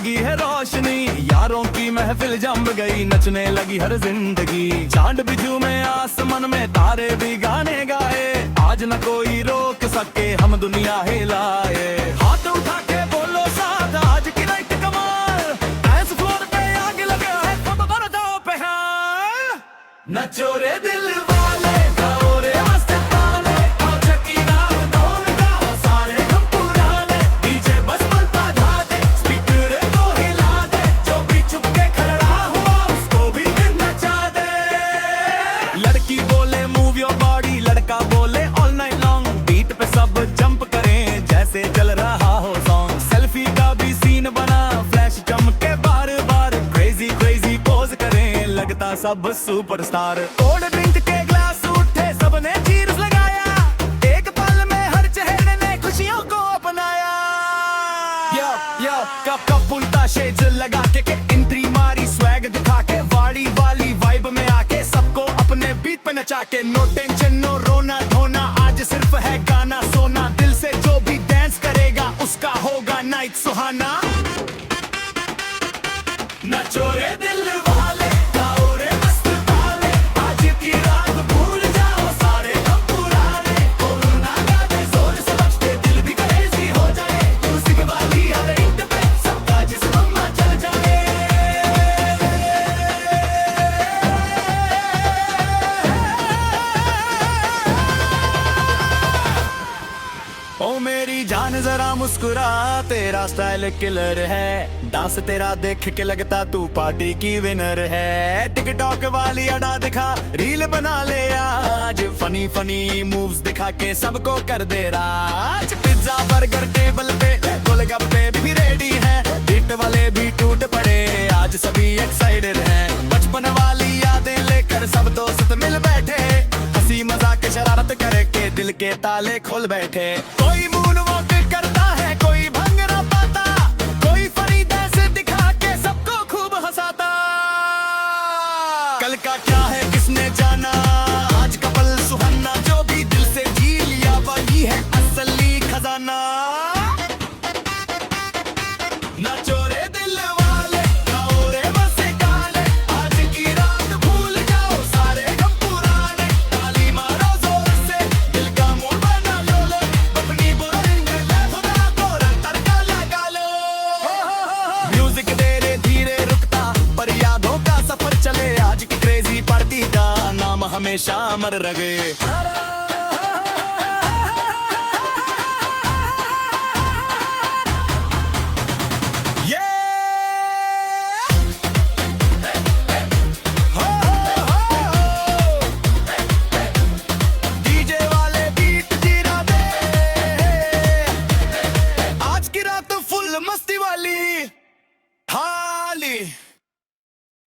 लगी है रोशनी, यारों की महफिल जम गई, नचने लगी हर जिंदगी। चांद बिजू में आसमान में तारे भी गाने गाए, आज न कोई रोक सके हम दुनिया हिलाए। हाथ उठा के बोलो साथ, आज की नाइट कमाल, डांस फ्लोर पे आग लगा है, सब कर जाओ पहल। नचो रे दिल वाले, गाओ रे मस्त ताले, आओ चकी नाम ढोल गाओ सारे हम पुराने। डीजे बस बजता जा दे, स्पीकर को हिला दे, जो भी चुप के खड़ा हुआ उसको भी नचा दे। लड़की बोले मूव योर बॉडी, लड़का बोले ऑल नाइट लॉन्ग, बीट पे सब जंप करें जैसे चल रहा हो सॉन्ग। सेल्फी का भी सीन बना, फ्लैश चमके बार बार, क्रेजी क्रेजी पोज करें, लगता सब सुपरस्टार। कोल्ड ड्रिंक के ग्लास उठे, सबने चीयर्स लगाया, एक पल में हर चेहरे ने खुशियों को अपनाया। यो यो कप कप उल्टा शेड्स लगा के एंट्री मारी, स्वैग दिखा के वाड़ी वाली वाइब में आके, सबको अपने बीट पे नचा के। नो टेंशन नो रोना धोना, आज सिर्फ है गाना सोना, दिल से जो भी डांस करेगा उसका होगा नाइट सुहाना। नचो रे दिल वाले, गाओ रे मस्त ताले, आज की रात भूल जाओ सारे हम पुराने। कोरोना का दे जोर से बचते, दिल भी क्रेजी हो जाए, म्यूजिक वाली हर हिट पे सबका जिस्म मचल जाए। ओ मेरी जान जरा मुस्कुरा, तेरा स्टाइल किलर है, डांस तेरा देख के लगता तू पार्टी की विनर है। टिकटॉक वाली अड़ा दिखा, रील बना ले आज, फनी फनी मूव्स दिखा के सबको कर दे राज। पिज्जा बर्गर टेबल पे, गोलगप्पे भी रेडी है, हिट वाले भी टूट पड़े, आज सभी एक्साइटेड हैं। बचपन वाली यादें लेकर सब दोस्त मिल बैठे, हंसी मजाक शरारत करके दिल के ताले खोल बैठे। कोई मून वॉक करता है, कोई भंगड़ा पाता, कोई फनी डांस दिखा के सबको खूब हंसाता। कल का क्या है किसने जाना, आज का पल सुहाना, जो भी दिल से जी लिया वही है असली खजाना। नाचो रे दिल वाले, गाओ रे मस्त गाने, आज की रात भूल जाओ सारे हम पुराने। ताली मारो जोर से, दिल का मूड बना लो, अपनी बोरिंग लाइफ में थोड़ा तड़का लगा लो। म्यूजिक धीरे धीरे रुकता, पर यादों का सफर चले, आज की क्रेजी पार्टी का नाम हमेशा अमर रहे।